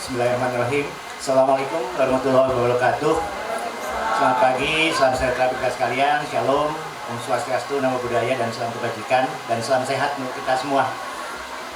Bismillahirrahmanirrahim. Assalamualaikum warahmatullahi wabarakatuh. Selamat pagi, salam sejahtera kita sekalian. Shalom, Om Swastiastu, Namo Buddhaya, dan salam kebajikan dan salam sehat untuk kita semua.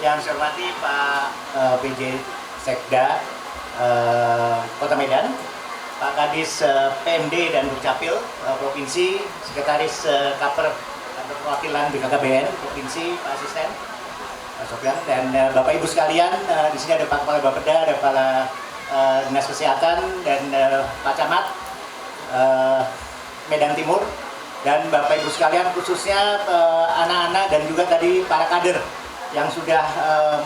Yang saya hormati Pak PJ Sekda Kota Medan, Pak Kadis PMD dan Dukcapil Provinsi, Sekretaris Kaper Perwakilan BKKBN Provinsi, Pak Asisten Pak Sofyan, dan Bapak Ibu sekalian, di sini ada Pak Kepala Bapeda, ada Kepala Dinas Kesehatan, dan Pak Camat Medan Timur, dan Bapak Ibu sekalian, khususnya anak-anak dan juga tadi para kader yang sudah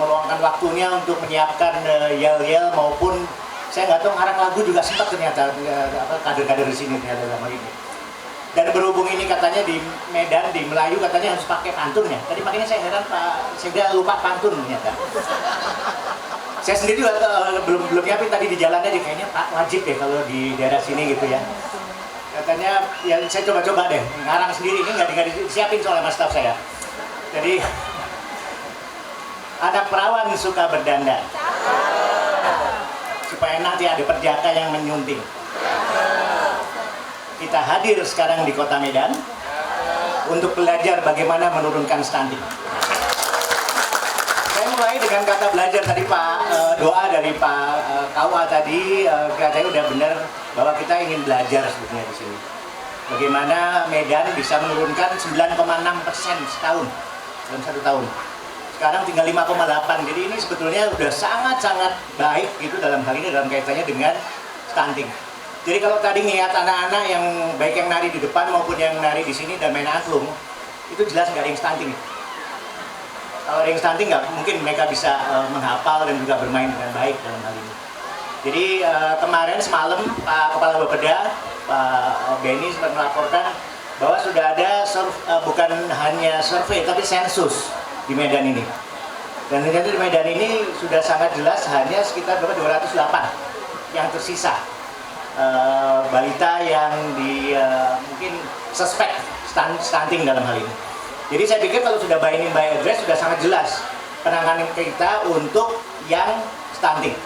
meluangkan waktunya untuk menyiapkan yel-yel maupun saya nggak tahu ngarang lagu juga sempat ternyata kader-kader di sini ternyata dalam hal ini. Dan berhubung ini katanya di Medan, di Melayu katanya harus pakai pantunnya. Tadi makanya saya heran Pak Sekda lupa pantun ternyata. Saya sendiri juga belum nyiapin tadi di jalan aja, kayaknya Pak wajib deh kalau di daerah sini gitu ya. Katanya ya saya coba-coba deh ngarang sendiri, ini nggak disiapin soalnya mas staff saya. Jadi anak perawan suka berdandan supaya nanti ada perjaka yang menyunting. Kita hadir sekarang di Kota Medan untuk belajar bagaimana menurunkan stunting. Saya mulai dengan kata belajar tadi Pak, doa dari Pak Kawa tadi, katanya udah benar bahwa kita ingin belajar sebetulnya di sini. Bagaimana Medan bisa menurunkan 9,6% setahun dalam 1 tahun. Sekarang tinggal 5,8. Jadi ini sebetulnya udah sangat-sangat baik gitu dalam hal ini dalam kaitannya dengan stunting. Jadi kalau tadi ngeliat anak-anak yang baik yang nari di depan maupun yang nari di sini dan main angklung, itu jelas nggak ada yang stunting. Kalau ada yang stunting nggak mungkin mereka bisa menghafal dan juga bermain dengan baik dalam hal ini. Jadi kemarin semalam Pak Kepala Bapeda, Pak Benny sempat melaporkan bahwa sudah ada bukan hanya survei tapi sensus di Medan ini. Dan ternyata di Medan ini sudah sangat jelas hanya sekitar 208 yang tersisa. Balita yang mungkin suspek stunting dalam hal ini. Jadi saya pikir kalau sudah by name by address sudah sangat jelas penanganan kita untuk yang stunting.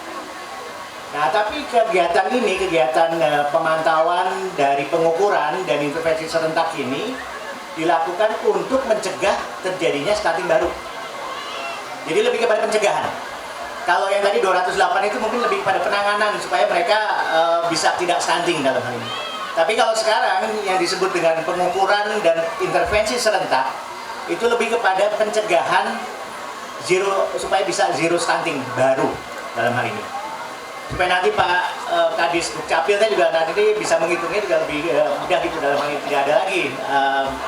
Nah tapi kegiatan ini, kegiatan pemantauan dari pengukuran dan intervensi serentak ini dilakukan untuk mencegah terjadinya stunting baru. Jadi lebih kepada pencegahan. Kalau yang tadi 208 itu mungkin lebih pada penanganan supaya mereka bisa tidak stunting dalam hal ini. Tapi kalau sekarang yang disebut dengan pengukuran dan intervensi serentak itu lebih kepada pencegahan supaya bisa zero stunting baru dalam hal ini. Supaya nanti Pak Kadis Dukcapilnya juga nanti bisa menghitungnya juga lebih mudah gitu dalam hal ini. Tidak ada lagi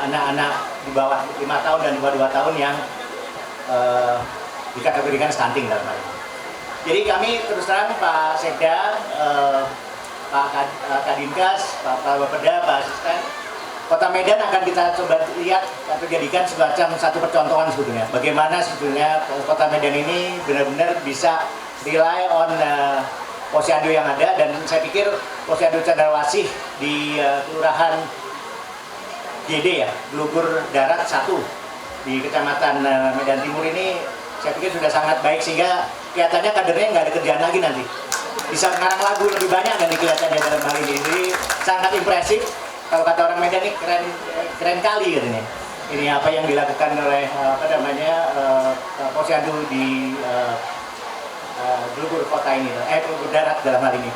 anak-anak di bawah 5 tahun dan di bawah 2 tahun yang dikategorikan stunting dalam hal ini. Jadi kami terus terang Pak Sekda, Pak Kadinkas, Pak Bapeda, Pak Asisten, Kota Medan akan kita coba lihat atau jadikan semacam satu percontohan sebetulnya. Bagaimana sebetulnya Kota Medan ini benar-benar bisa rely on posyandu yang ada, dan saya pikir posyandu Cendrawasih di Kelurahan GD ya, Gelugur Darat 1 di Kecamatan Medan Timur ini saya pikir sudah sangat baik sehingga kelihatannya kadernya nggak ada kerjaan lagi nanti. Bisa mengarang lagu lebih banyak dan kelihatannya dalam hal ini. Jadi sangat impresif. Kalau kata orang Medan ini keren kali katanya. Ini apa yang dilakukan oleh posyandu di Gelugur kota ini, Gelugur Darat dalam hal ini.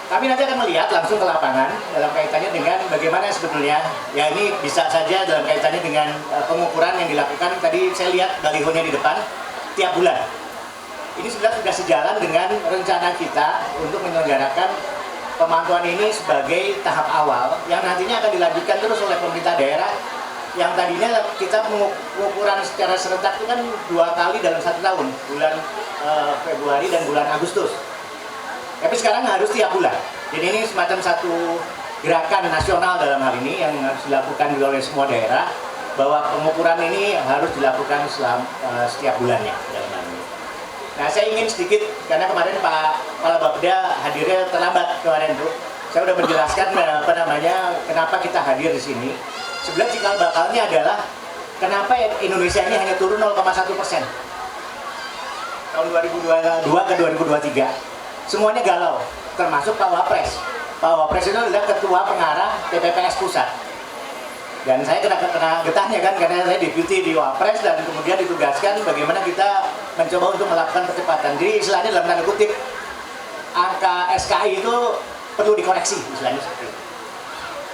Kami nanti akan melihat langsung ke lapangan dalam kaitannya dengan bagaimana sebetulnya, ya ini bisa saja dalam kaitannya dengan pengukuran yang dilakukan. Tadi saya lihat balihonya di depan tiap bulan. Ini sudah sejalan dengan rencana kita untuk menyelenggarakan pemantauan ini sebagai tahap awal yang nantinya akan dilanjutkan terus oleh pemerintah daerah. Yang tadinya kita pengukuran secara serentak itu kan 2 kali dalam 1 tahun, bulan Februari dan bulan Agustus. Tapi sekarang harus tiap bulan. Jadi ini semacam satu gerakan nasional dalam hal ini yang harus dilakukan oleh semua daerah, bahwa pengukuran ini harus dilakukan setiap bulannya dalam hal ini. Nah saya ingin sedikit, karena kemarin Pak Kepala Bapeda hadirnya terlambat kemarin tuh. Saya sudah menjelaskan kenapa kita hadir di sini. Sebenarnya cikal bakalnya adalah kenapa Indonesia ini hanya turun 0,1% tahun 2022 ke 2023. semuanya galau, termasuk Pak Wapres. Pak Wapres itu adalah ketua pengarah TPPS pusat. Dan saya kena getahnya kan, karena saya deputi di Wapres dan kemudian ditugaskan bagaimana kita mencoba untuk melakukan percepatan. Jadi istilahnya dalam tanda kutip, angka SKI itu perlu dikoreksi, istilahnya seperti itu.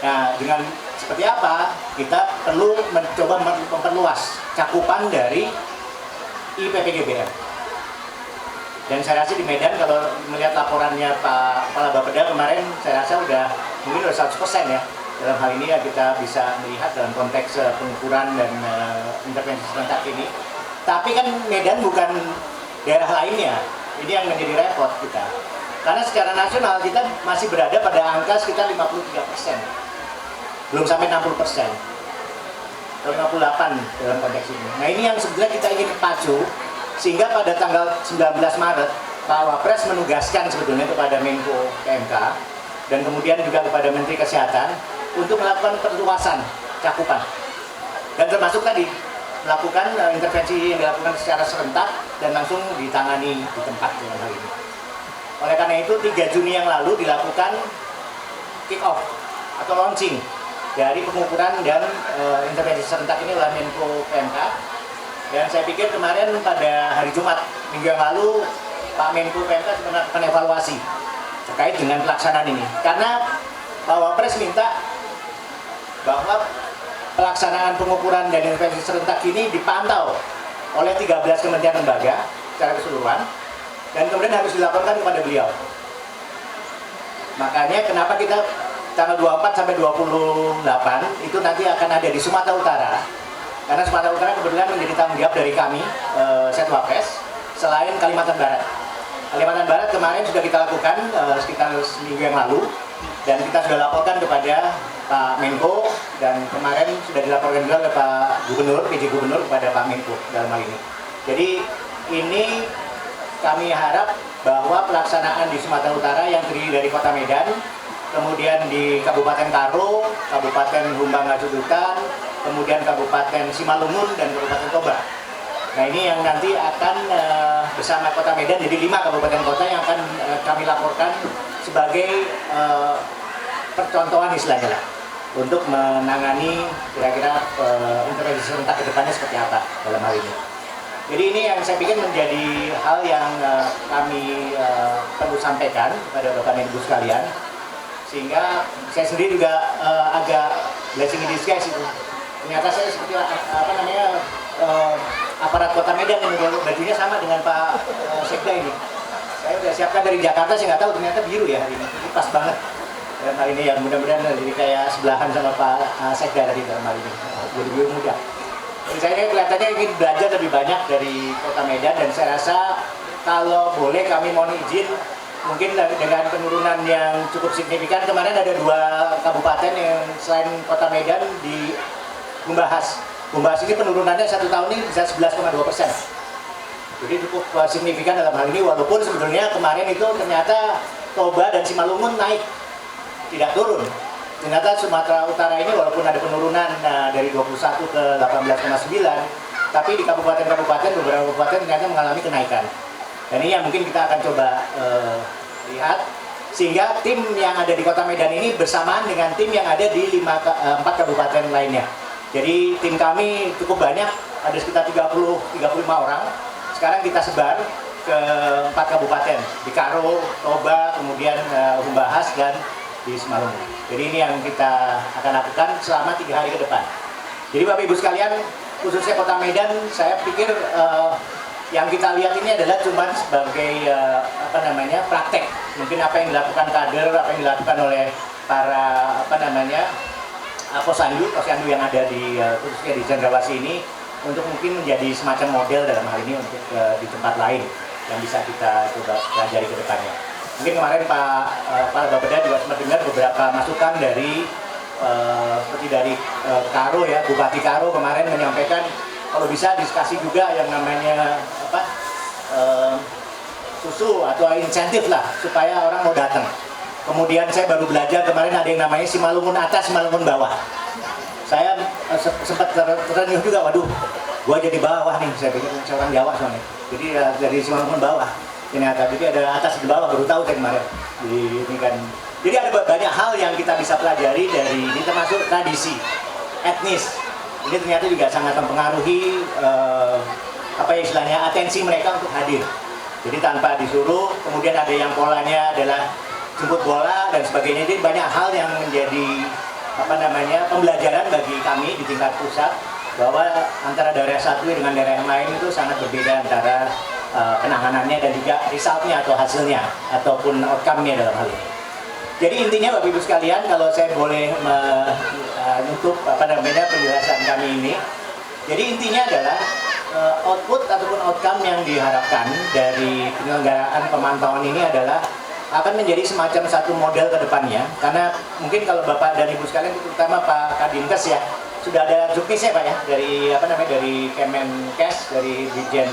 Nah, dengan seperti apa, kita perlu mencoba memperluas cakupan dari IPPGBM. Dan saya rasa di Medan, kalau melihat laporannya Pak Kepala Bapeda kemarin, saya rasa mungkin udah 100% ya. Dalam hal ini ya kita bisa melihat dalam konteks pengukuran dan intervensi serentak ini. Tapi kan Medan bukan daerah lainnya, ini yang menjadi repot kita. Karena secara nasional kita masih berada pada angka sekitar 53%. Belum sampai 60%. Atau 58 dalam konteks ini. Nah ini yang sebenarnya kita ingin pacu, sehingga pada tanggal 19 Maret, Pak Wapres menugaskan sebetulnya kepada Menko PMK, dan kemudian juga kepada Menteri Kesehatan, untuk melakukan perluasan cakupan dan termasuk tadi melakukan intervensi yang dilakukan secara serentak dan langsung ditangani di tempat dalam hal ini. Oleh karena itu 3 Juni yang lalu dilakukan kick off atau launching dari pengukuran dan intervensi serentak ini oleh Menko PMK, dan saya pikir kemarin pada hari Jumat minggu yang lalu Pak Menko PMK melakukan evaluasi terkait dengan pelaksanaan ini, karena Pak Wapres minta bahwa pelaksanaan pengukuran dan intervensi serentak ini dipantau oleh 13 kementerian lembaga secara keseluruhan dan kemudian harus dilaporkan kepada beliau. Makanya kenapa kita tanggal 24 sampai 28 itu nanti akan ada di Sumatera Utara, karena Sumatera Utara kebetulan menjadi tanggung jawab dari kami, Setwapres, selain Kalimantan Barat. Kalimantan Barat kemarin sudah kita lakukan sekitar seminggu yang lalu, dan kita sudah laporkan kepada Pak Menko, dan kemarin sudah dilaporkan juga ke Pak Gubernur, PJ Gubernur, kepada Pak Menko dalam hal ini. Jadi ini kami harap bahwa pelaksanaan di Sumatera Utara yang terdiri dari Kota Medan, kemudian di Kabupaten Karo, Kabupaten Humbang Ngajudutan, kemudian Kabupaten Simalungun, dan Kabupaten Toba. Nah ini yang nanti akan bersama Kota Medan, jadi 5 kabupaten kota yang akan kami laporkan sebagai percontohan istilahnya lah, untuk menangani kira-kira intervensi serentak ke depannya seperti apa dalam hal ini. Jadi ini yang saya pikir menjadi hal yang kami perlu sampaikan kepada Bapak dan Ibu sekalian, sehingga saya sendiri juga agak blessing in disguise itu. Ternyata saya seperti aparat Kota Medan ini, bajunya sama dengan Pak Sekda ini. Saya udah siapkan dari Jakarta, saya nggak tahu ternyata biru ya hari ini. Ini pas banget. Dalam hal ini ya mudah-mudahan jadi kayak sebelahan sama Pak Sekda tadi dalam hal ini. Jadi biru muda. Jadi saya kelihatannya ingin belajar lebih banyak dari Kota Medan, dan saya rasa kalau boleh kami mohon izin, mungkin dengan penurunan yang cukup signifikan, kemarin ada 2 kabupaten yang selain Kota Medan di Gumbahas. Gumbahas ini penurunannya 1 tahun ini bisa 11,2%. Jadi cukup signifikan dalam hal ini, walaupun sebetulnya kemarin itu ternyata Toba dan Simalungun naik, tidak turun. Ternyata Sumatera Utara ini walaupun ada penurunan dari 21 ke 18,9, tapi di kabupaten-kabupaten, beberapa kabupaten ternyata mengalami kenaikan. Dan ini yang mungkin kita akan coba lihat, sehingga tim yang ada di Kota Medan ini bersamaan dengan tim yang ada di 4 kabupaten lainnya. Jadi tim kami cukup banyak, ada sekitar 30-35 orang. Sekarang kita sebar ke 4 kabupaten, di Karo, Toba, kemudian Humbahas, dan di Simalungun. Jadi ini yang kita akan lakukan selama 3 hari ke depan. Jadi Bapak Ibu sekalian, khususnya Kota Medan, saya pikir yang kita lihat ini adalah cuma sebagai praktek. Mungkin apa yang dilakukan kader, apa yang dilakukan oleh para posyandu yang ada di khususnya di Cendrawasih ini, untuk mungkin menjadi semacam model dalam hal ini untuk di tempat lain yang bisa kita coba pelajari ke depannya. Mungkin kemarin Pak Bapeda juga sempat dengar beberapa masukan dari seperti dari Karo ya, Bupati Karo kemarin menyampaikan kalau bisa diskusi juga yang namanya susu atau insentif lah supaya orang mau datang. Kemudian saya baru belajar kemarin ada yang namanya Simalungun atas, Simalungun bawah. Saya sempat terenyuh juga, waduh, gua jadi bawah nih, saya pikir saya orang Jawa soalnya. Jadi dari Simalungun bawah. Ternyata jadi ada atas di bawah, baru tahu saya kemarin ini kan. Jadi ada banyak hal yang kita bisa pelajari dari ini, termasuk tradisi etnis. Ini ternyata juga sangat mempengaruhi apa ya istilahnya atensi mereka untuk hadir. Jadi tanpa disuruh, kemudian ada yang polanya adalah jemput bola dan sebagainya. Jadi banyak hal yang menjadi apa namanya pembelajaran bagi kami di tingkat pusat, bahwa antara daerah satu dengan daerah yang lain itu sangat berbeda antara penanganannya dan juga resultnya atau hasilnya ataupun outcome-nya dalam hal ini. Jadi intinya Bapak Ibu sekalian, kalau saya boleh menutup apa namanya penjelasan kami ini, jadi intinya adalah output ataupun outcome yang diharapkan dari penyelenggaraan pemantauan ini adalah akan menjadi semacam satu model ke depannya, karena mungkin kalau Bapak dan Ibu sekalian, terutama Pak Kadinkes ya, sudah ada juknisnya Pak ya, dari apa namanya, dari Kemenkes, dari Dirjen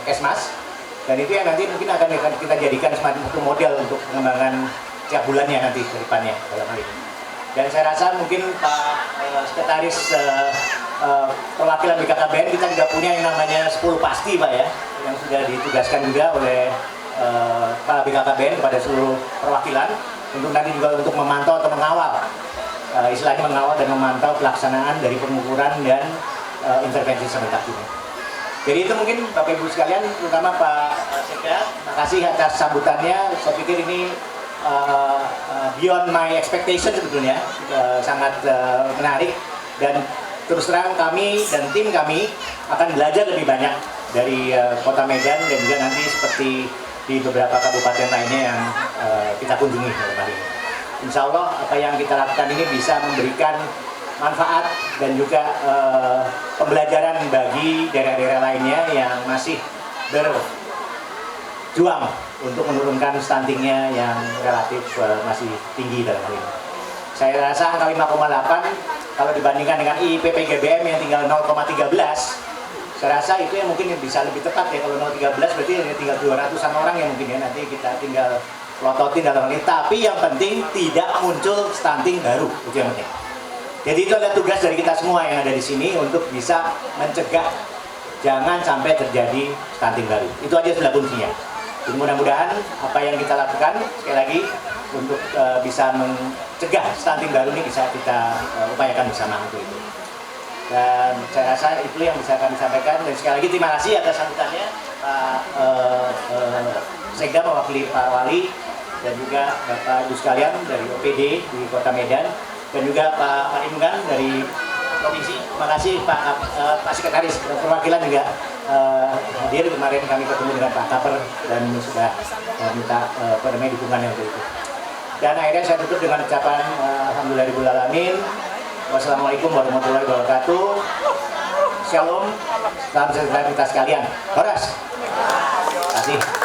Kesmas, dan itu yang nanti mungkin akan kita jadikan semacam satu model untuk pengembangan tiap bulannya nanti ke depannya dalam hal ini. Dan saya rasa mungkin Pak Sekretaris perwakilan BKKBN, kita juga punya yang namanya 10 pasti Pak ya, yang sudah ditugaskan juga oleh Pak BKKBN kepada seluruh perwakilan untuk nanti juga untuk memantau atau mengawal, istilahnya mengawal dan memantau pelaksanaan dari pengukuran dan intervensi serentak ini. Jadi itu mungkin Bapak Ibu sekalian, terutama Pak Sekda, makasih atas sambutannya. Saya pikir ini beyond my expectation sebetulnya, sangat menarik, dan terus terang kami dan tim kami akan belajar lebih banyak dari Kota Medan dan juga nanti seperti di beberapa kabupaten lainnya yang kita kunjungi dalam hari ini. Insya Allah apa yang kita lakukan ini bisa memberikan manfaat dan juga pembelajaran bagi daerah-daerah lainnya yang masih berjuang untuk menurunkan stuntingnya yang relatif masih tinggi dalam hal ini. Saya rasa angka 5,8 kalau dibandingkan dengan IPPGBM yang tinggal 0,13, saya rasa itu yang mungkin bisa lebih tepat ya. Kalau 0,13 berarti tinggal 200-an orang yang mungkin ya, nanti kita tinggal lototin dalam hal ini. Tapi yang penting tidak muncul stunting baru, itu yang penting. Jadi itu adalah tugas dari kita semua yang ada di sini untuk bisa mencegah jangan sampai terjadi stunting baru. Itu aja sudah kuncinya. Jadi mudah-mudahan apa yang kita lakukan sekali lagi untuk bisa mencegah stunting baru ini bisa kita upayakan bersama untuk itu. Dan saya rasa itu yang bisa kami sampaikan, dan sekali lagi terima kasih atas sambutannya Pak Sekda mewakili Pak Wali dan juga Bapak Ibu sekalian dari OPD di Kota Medan dan juga Pak Imgan dari Provinsi. Terima kasih Pak Sekretaris perwakilan juga hadir kemarin, kami ketemu dengan Pak Kaper dan sudah minta dukungannya untuk itu. Dan akhirnya saya tutup dengan ucapan alhamdulillahirobbilalamin. Wassalamualaikum warahmatullahi wabarakatuh. Shalom, salam sejahtera kita sekalian. Horas. Terima kasih.